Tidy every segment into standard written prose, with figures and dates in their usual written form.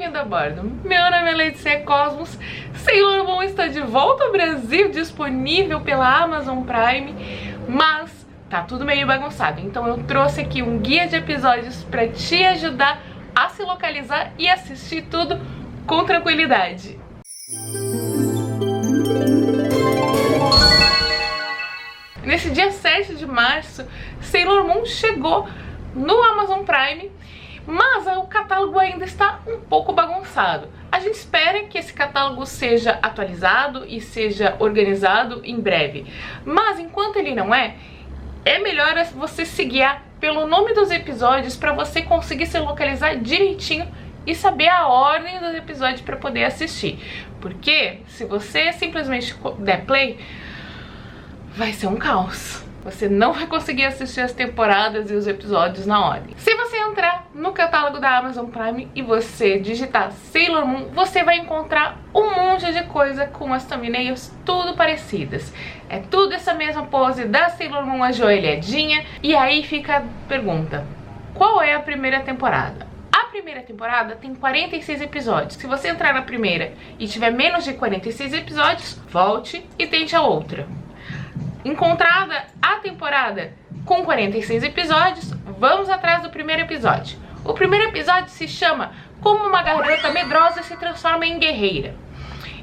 bem-vindo a bordo. Meu nome é Letícia Cosmos. Sailor Moon está de volta ao Brasil, disponível pela Amazon Prime, mas tá tudo meio bagunçado. Então eu trouxe aqui um guia de episódios para te ajudar a se localizar e assistir tudo com tranquilidade. Nesse dia 7 de março, Sailor Moon chegou no Amazon Prime, mas o catálogo ainda está um pouco bagunçado. A gente espera que esse catálogo seja atualizado e seja organizado em breve, mas enquanto ele não é melhor você se guiar pelo nome dos episódios para você conseguir se localizar direitinho e saber a ordem dos episódios para poder assistir. Porque se você simplesmente der play, vai ser um caos. Você não vai conseguir assistir as temporadas e os episódios na ordem. Se você entrar no catálogo da Amazon Prime e você digitar Sailor Moon, você vai encontrar um monte de coisa com as thumbnails tudo parecidas. É tudo essa mesma pose da Sailor Moon ajoelhadinha. E aí fica a pergunta: qual é a primeira temporada? A primeira temporada tem 46 episódios. Se você entrar na primeira e tiver menos de 46 episódios, volte e tente a outra. Encontrada a temporada com 46 episódios, vamos atrás do primeiro episódio. O primeiro episódio se chama Como uma Garota Medrosa se Transforma em Guerreira.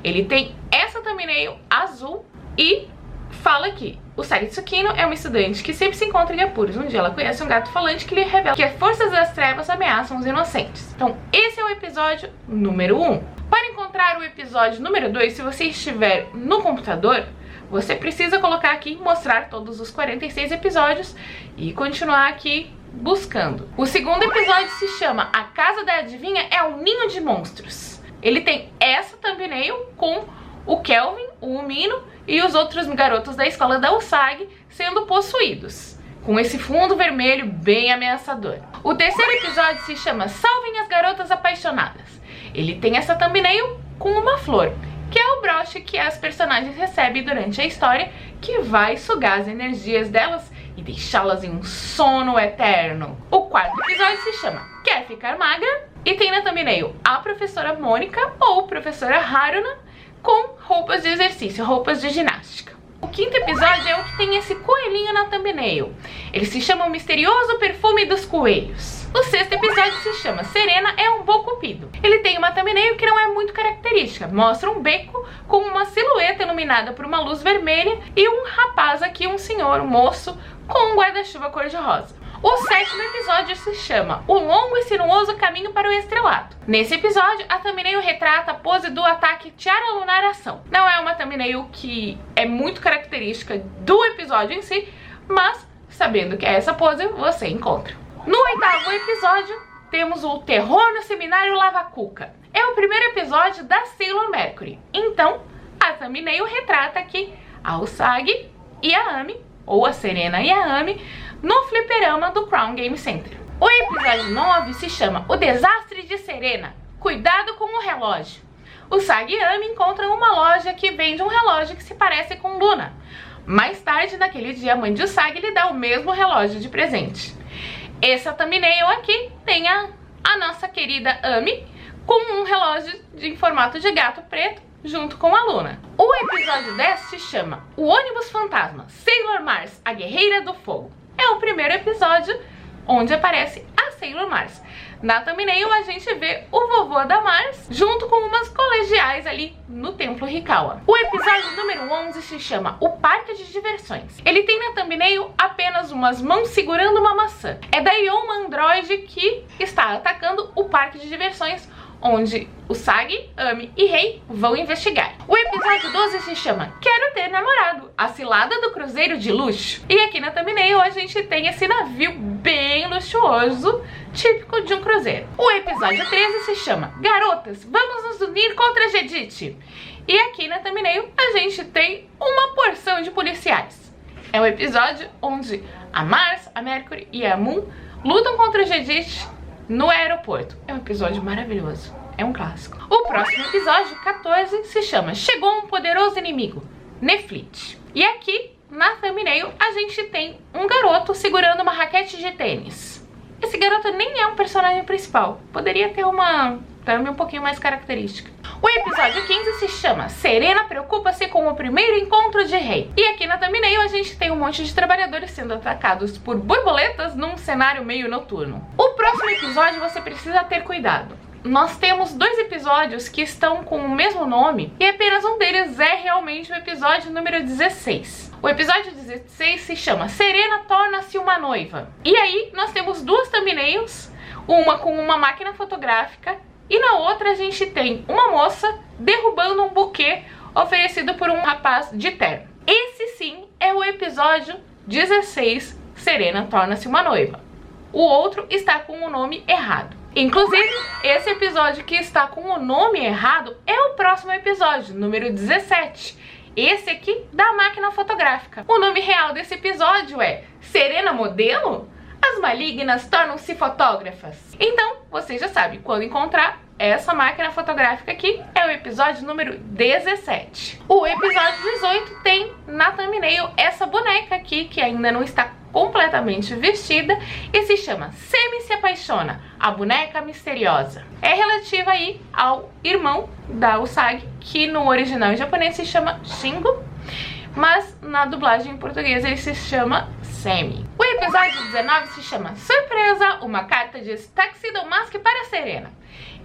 Ele tem essa thumbnail azul e fala que o Sari Tsukino é uma estudante que sempre se encontra em apuros. Um dia ela conhece um gato falante que lhe revela que as forças das trevas ameaçam os inocentes. Então esse é o episódio número 1. Para encontrar o episódio número 2, se você estiver no computador, você precisa colocar aqui, mostrar todos os 46 episódios e continuar aqui buscando. O segundo episódio se chama A Casa da Adivinha é um Ninho de Monstros. Ele tem essa thumbnail com o Kelvin, o Umino e os outros garotos da escola da Usagi sendo possuídos, com esse fundo vermelho bem ameaçador. O terceiro episódio se chama Salvem as Garotas Apaixonadas. Ele tem essa thumbnail com uma flor, que é o broche que as personagens recebem durante a história, que vai sugar as energias delas e deixá-las em um sono eterno. O quarto episódio se chama Quer Ficar Magra? E tem na thumbnail a professora Mônica ou professora Haruna com roupas de exercício, roupas de ginástica. O quinto episódio é o que tem esse coelhinho na thumbnail. Ele se chama O Misterioso Perfume dos Coelhos. O sexto episódio se chama Serena é um Bocupido. Ele tem uma thumbnail que não é muito característica. Mostra um beco com uma silhueta iluminada por uma luz vermelha e um rapaz aqui, um senhor, um moço, com um guarda-chuva cor-de-rosa. O sétimo episódio se chama O Longo e Sinuoso Caminho para o Estrelato. Nesse episódio, a thumbnail retrata a pose do ataque Tiara Lunar Ação. Não é uma thumbnail que é muito característica do episódio em si, mas sabendo que é essa pose, você encontra. No oitavo episódio, temos o Terror no Seminário Lava Cuca. É o primeiro episódio da Sailor Mercury. Então, a thumbnail retrata aqui a Usagi e a Ami, ou a Serena e a Ami, no fliperama do Crown Game Center. O episódio 9 se chama O Desastre de Serena. Cuidado com o relógio. Usagi e Ami encontram uma loja que vende um relógio que se parece com Luna. Mais tarde, naquele dia, a mãe de Usagi lhe dá o mesmo relógio de presente. Essa thumbnail aqui tem a nossa querida Ami com um relógio em formato de gato preto junto com a Luna. O episódio 10 se chama O Ônibus Fantasma, Sailor Mars, a Guerreira do Fogo. É o primeiro episódio onde aparece a Sailor Mars. Na thumbnail a gente vê o vovô da Mars junto com umas colegiais ali no Templo Hikawa. O episódio número 11 se chama O Parque de Diversões. Ele tem na thumbnail apenas umas mãos segurando uma maçã. É da Yoma Android que está atacando o Parque de Diversões, onde Usagi, Ami e Rei vão investigar. O episódio 12 se chama Quero Ter Namorado, a cilada do cruzeiro de luxo. E aqui na thumbnail a gente tem esse navio bem luxuoso, típico de um cruzeiro. O episódio 13 se chama Garotas, vamos nos unir contra a Jedite. E aqui na thumbnail a gente tem uma porção de policiais. É um episódio onde a Mars, a Mercury e a Moon lutam contra a Jedite no aeroporto. É um episódio maravilhoso, é um clássico. O próximo episódio, 14, se chama Chegou um Poderoso Inimigo, Neflit. E aqui, na thumbnail, a gente tem um garoto segurando uma raquete de tênis. Esse garoto nem é um personagem principal, poderia ter uma thumb um pouquinho mais característica. O episódio 15 se chama Serena preocupa-se com o primeiro encontro de rei. E aqui na thumbnail a gente tem um monte de trabalhadores sendo atacados por borboletas num cenário meio noturno. O próximo episódio você precisa ter cuidado. Nós temos 2 episódios que estão com o mesmo nome e apenas um deles é realmente o episódio número 16. O episódio 16 se chama Serena torna-se uma noiva. E aí nós temos 2 thumbnails, uma com uma máquina fotográfica e na outra a gente tem uma moça derrubando um buquê oferecido por um rapaz de terno. Esse sim é o episódio 16, Serena torna-se uma noiva. O outro está com o nome errado. Inclusive, esse episódio que está com o nome errado é o próximo episódio, número 17. Esse aqui da máquina fotográfica. O nome real desse episódio é Serena Modelo? As malignas tornam-se fotógrafas. Então, você já sabe, quando encontrar essa máquina fotográfica aqui, é o episódio número 17. O episódio 18 tem na thumbnail essa boneca aqui, que ainda não está completamente vestida, e se chama Semi se apaixona, a boneca misteriosa. É relativa aí ao irmão da Usagi, que no original em japonês se chama Shingo, mas na dublagem em português ele se chama Semi. O episódio 19 se chama Surpresa, uma carta de Tuxedo Mask para Serena.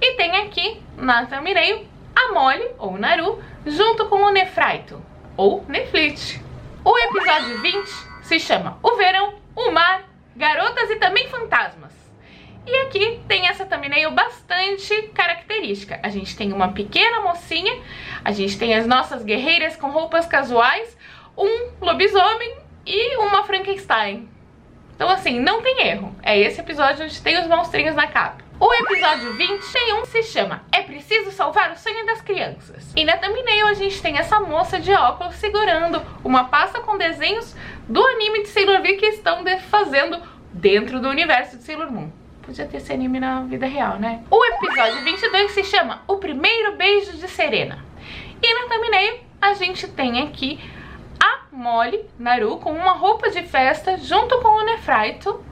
E tem aqui na thumbnail a Molly, ou Naru, junto com o Nefrito, ou Neflit. O episódio 20 se chama O Verão, o Mar, Garotas e também Fantasmas. E aqui tem essa thumbnail bastante característica. A gente tem uma pequena mocinha, a gente tem as nossas guerreiras com roupas casuais, um lobisomem e uma Frankenstein. Então assim, não tem erro. É esse episódio onde tem os monstrinhos na capa. O episódio 21 se chama É Preciso Salvar o Sonho das Crianças. E na thumbnail a gente tem essa moça de óculos segurando uma pasta com desenhos do anime de Sailor V que estão fazendo dentro do universo de Sailor Moon. Podia ter esse anime na vida real, né? O episódio 22 se chama O Primeiro Beijo de Serena. E na thumbnail a gente tem aqui a Molly, Naru, com uma roupa de festa junto com o Nefrito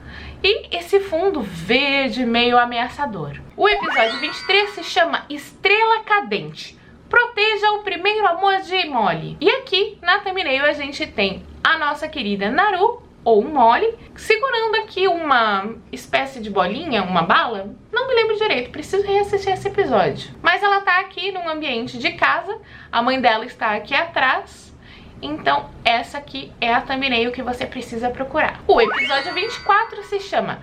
e esse fundo verde meio ameaçador. O episódio 23 se chama Estrela Cadente. Proteja o primeiro amor de Molly. E aqui na thumbnail a gente tem a nossa querida Naru, ou Molly, segurando aqui uma espécie de bolinha, uma bala. Não me lembro direito, preciso reassistir esse episódio. Mas ela tá aqui num ambiente de casa, a mãe dela está aqui atrás. Então essa aqui é a thumbnail que você precisa procurar. O episódio 24 se chama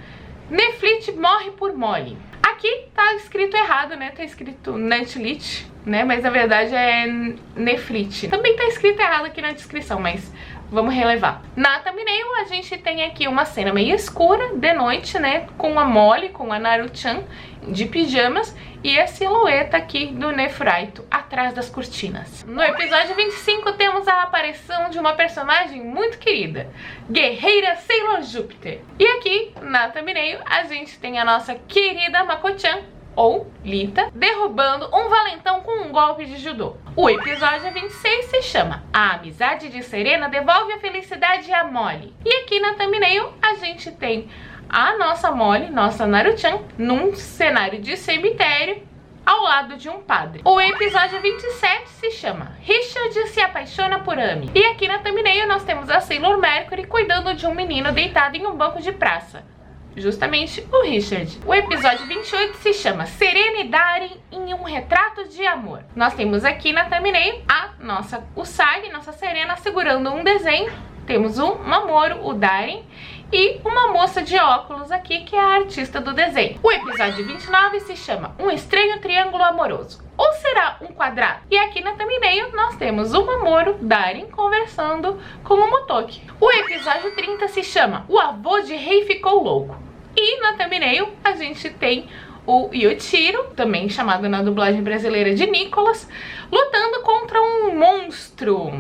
Neflit morre por Molly. Aqui tá escrito errado, né? Tá escrito Netlit, né? Mas na verdade é Neflit. Também tá escrito errado aqui na descrição, mas vamos relevar. Na thumbnail a gente tem aqui uma cena meio escura, de noite, né? Com a Molly, com a Naru-chan de pijamas e a silhueta aqui do Nefrito atrás das cortinas. No episódio 25 temos a aparição de uma personagem muito querida, Guerreira Sailor Júpiter. E aqui na thumbnail a gente tem a nossa querida Mako-chan, ou Lita, derrubando um valentão com um golpe de judô. O episódio 26 se chama A Amizade de Serena Devolve a Felicidade a Molly. E aqui na thumbnail a gente tem a nossa Molly, nossa Naru-chan, num cenário de cemitério ao lado de um padre. O episódio 27 se chama Richard se apaixona por Amy. E aqui na thumbnail nós temos a Sailor Mercury cuidando de um menino deitado em um banco de praça. Justamente o Richard. O episódio 28 se chama Serena e Darin em um retrato de amor. Nós temos aqui na thumbnail a nossa Usagi, nossa Serena, segurando um desenho. Temos um Mamoru, o Darin, e uma moça de óculos aqui, que é a artista do desenho. O episódio 29 se chama Um Estranho Triângulo Amoroso. Ou será um quadrado? E aqui na thumbnail nós temos o Mamoru, Darin, conversando com o Motoki. O episódio 30 se chama O Avô de Rei Ficou Louco. E na thumbnail a gente tem o Yotiro, também chamado na dublagem brasileira de Nicholas, lutando contra um monstro.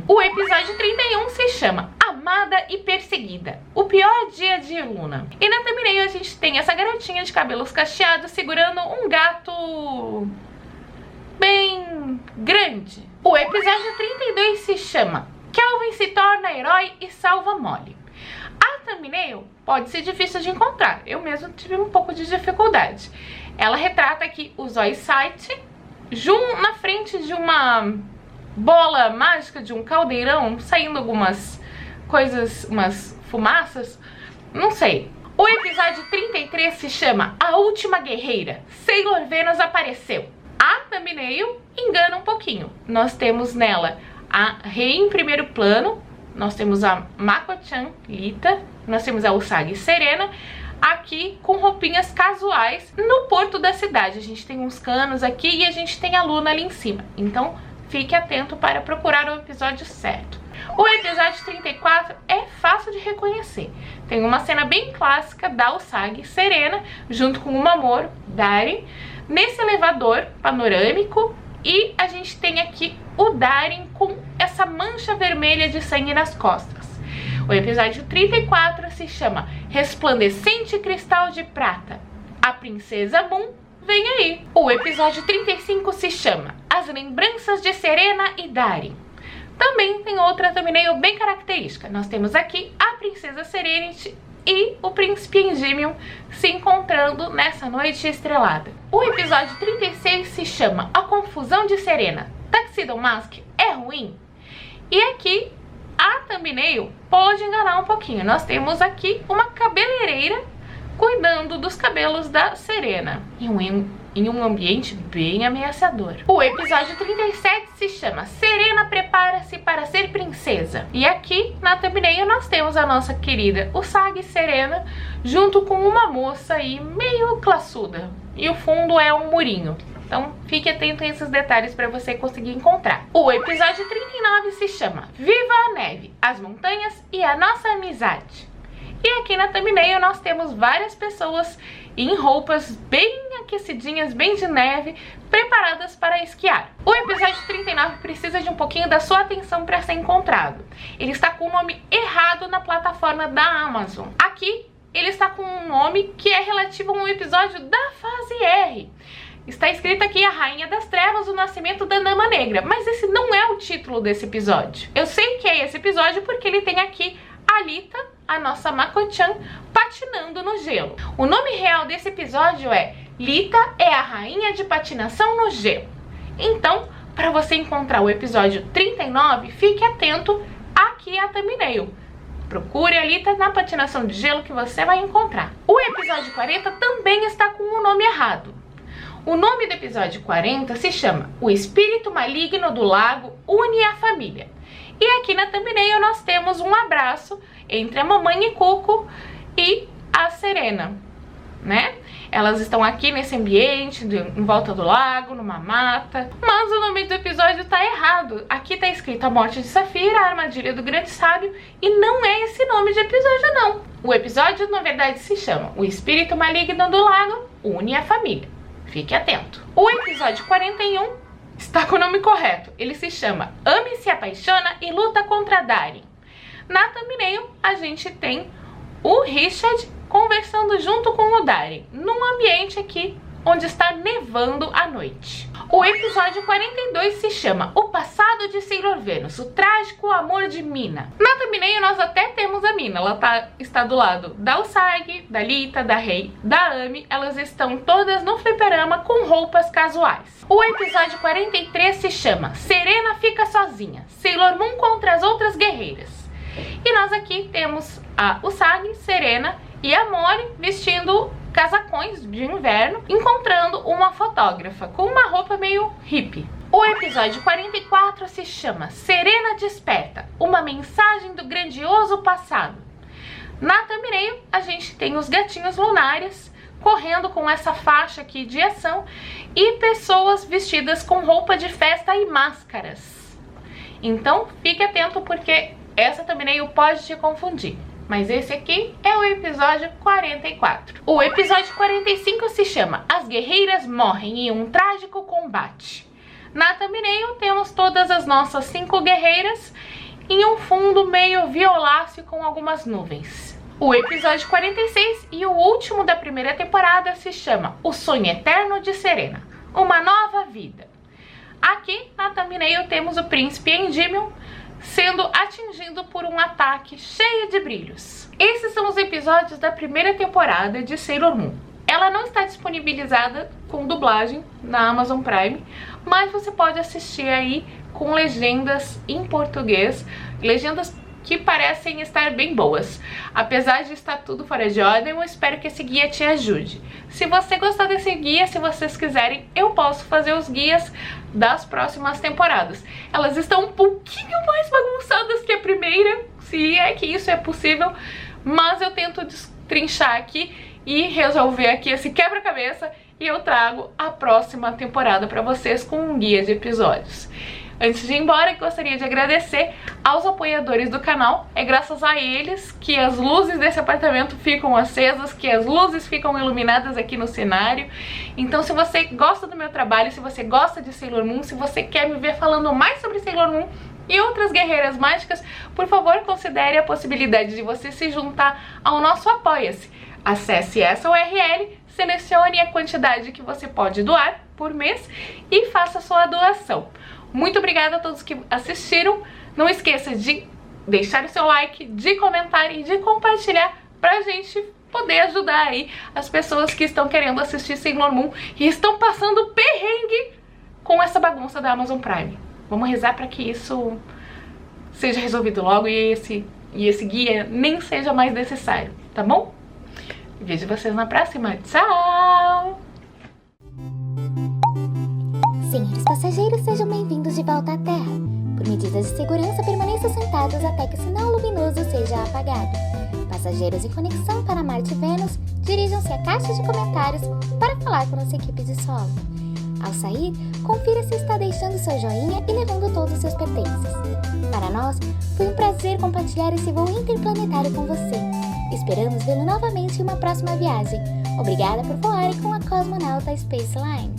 O episódio 31 se chama Amada e Perseguida, o pior dia de Luna. E na thumbnail a gente tem essa garotinha de cabelos cacheados segurando um gato bem grande. O episódio 32 se chama Kelvin se torna herói e salva Molly. A thumbnail pode ser difícil de encontrar, eu mesmo tive um pouco de dificuldade. Ela retrata aqui o Zoisite na frente de uma bola mágica, de um caldeirão, saindo algumas coisas, umas fumaças, não sei. O episódio 33 se chama A Última Guerreira, Sailor Venus apareceu. A thumbnail engana um pouquinho. Nós temos nela a Rei em primeiro plano, nós temos a Mako-chan, Lita, nós temos a Usagi Serena, aqui com roupinhas casuais no porto da cidade. A gente tem uns canos aqui e a gente tem a Luna ali em cima. Então fique atento para procurar o episódio certo. O episódio 34 é fácil de reconhecer. Tem uma cena bem clássica da Usagi Serena junto com o Mamoru, Darin, nesse elevador panorâmico. E a gente tem aqui o Darin com essa mancha vermelha de sangue nas costas. O episódio 34 se chama Resplandecente Cristal de Prata, a Princesa Moon vem aí. O episódio 35 se chama As Lembranças de Serena e Darin. Também tem outra thumbnail bem característica. Nós temos aqui a Princesa Serenity e o Príncipe Endymion se encontrando nessa noite estrelada. O episódio 36 se chama A Confusão de Serena, Tuxedo Mask é ruim? E aqui a thumbnail pode enganar um pouquinho. Nós temos aqui uma cabeleireira cuidando dos cabelos da Serena em um ambiente bem ameaçador. O episódio 37 se chama Serena prepara-se para ser princesa. E aqui na thumbnail nós temos a nossa querida Usagi Serena junto com uma moça aí meio classuda. E o fundo é um murinho. Então fique atento a esses detalhes para você conseguir encontrar. O episódio 39 se chama Viva a Neve, as Montanhas e a Nossa Amizade. E aqui na thumbnail nós temos várias pessoas em roupas bem aquecidinhas, bem de neve, preparadas para esquiar. O episódio 39 precisa de um pouquinho da sua atenção para ser encontrado. Ele está com o nome errado na plataforma da Amazon. Aqui ele está com um nome que é relativo a um episódio da fase R. Está escrito aqui A Rainha das Trevas, o Nascimento da Dama Negra, mas esse não é o título desse episódio. Eu sei que é esse episódio porque ele tem aqui a Lita, a nossa Mako-chan, patinando no gelo. O nome real desse episódio é Lita é a Rainha de Patinação no Gelo. Então, para você encontrar o episódio 39, fique atento aqui à thumbnail. Procure a Lita na patinação de gelo que você vai encontrar. O episódio 40 também está com o nome errado. O nome do episódio 40 se chama O Espírito Maligno do Lago Une a Família. E aqui na thumbnail nós temos um abraço entre a mamãe e Cuco e a Serena, né? Elas estão aqui nesse ambiente, em volta do lago, numa mata. Mas o nome do episódio tá errado. Aqui tá escrito A Morte de Safira, a Armadilha do Grande Sábio, e não é esse nome de episódio, não. O episódio, na verdade, se chama O Espírito Maligno do Lago Une a Família. Fique atento. O episódio 41 está com o nome correto. Ele se chama Ame, se apaixona e luta contra Darin. Na thumbnail, a gente tem o Richard conversando junto com o Darin, num ambiente aqui onde está nevando à noite. O episódio 42 se chama O Passado de Sailor Venus, o Trágico Amor de Mina. Na thumbnail nós até temos a Mina, ela está do lado da Usagi, da Lita, da Rei, da Amy, elas estão todas no fliperama com roupas casuais. O episódio 43 se chama Serena fica sozinha, Sailor Moon contra as outras guerreiras. E nós aqui temos a Usagi, Serena e a Mori vestindo casacões de inverno, encontrando uma fotógrafa com uma roupa meio hippie. O episódio 44 se chama Serena Desperta, uma mensagem do grandioso passado. Na thumbnail a gente tem os gatinhos lunares correndo com essa faixa aqui de ação e pessoas vestidas com roupa de festa e máscaras. Então fique atento porque essa thumbnail pode te confundir. Mas esse aqui é o episódio 44. O episódio 45 se chama As Guerreiras Morrem em um Trágico Combate. Na thumbnail temos todas as nossas 5 guerreiras em um fundo meio violáceo com algumas nuvens. O episódio 46 e o último da primeira temporada se chama O Sonho Eterno de Serena, uma nova vida. Aqui na thumbnail temos o príncipe Endymion sendo atingido por um ataque cheio de brilhos. Esses são os episódios da primeira temporada de Sailor Moon. Ela não está disponibilizada com dublagem na Amazon Prime, mas você pode assistir aí com legendas em português, legendas que parecem estar bem boas. Apesar de estar tudo fora de ordem, eu espero que esse guia te ajude. Se você gostar desse guia, se vocês quiserem, eu posso fazer os guias das próximas temporadas. Elas estão um pouquinho mais bagunçadas que a primeira, se é que isso é possível, mas eu tento destrinchar aqui e resolver aqui esse quebra-cabeça e eu trago a próxima temporada para vocês com um guia de episódios. Antes de ir embora, eu gostaria de agradecer aos apoiadores do canal. É graças a eles que as luzes desse apartamento ficam acesas, que as luzes ficam iluminadas aqui no cenário. Então, se você gosta do meu trabalho, se você gosta de Sailor Moon, se você quer me ver falando mais sobre Sailor Moon e outras guerreiras mágicas, por favor, considere a possibilidade de você se juntar ao nosso Apoia-se. Acesse essa URL, selecione a quantidade que você pode doar por mês e faça sua doação. Muito obrigada a todos que assistiram. Não esqueça de deixar o seu like, de comentar e de compartilhar pra gente poder ajudar aí as pessoas que estão querendo assistir Sailor Moon e estão passando perrengue com essa bagunça da Amazon Prime. Vamos rezar para que isso seja resolvido logo e esse guia nem seja mais necessário, tá bom? Vejo vocês na próxima. Tchau! Senhores passageiros, sejam bem-vindos de volta à Terra. Por medidas de segurança, permaneçam sentados até que o sinal luminoso seja apagado. Passageiros em conexão para Marte e Vênus, dirijam-se à caixa de comentários para falar com nossa equipe de solo. Ao sair, confira se está deixando seu joinha e levando todos os seus pertences. Para nós, foi um prazer compartilhar esse voo interplanetário com você. Esperamos vê-lo novamente em uma próxima viagem. Obrigada por voarem com a Cosmonauta Space Line.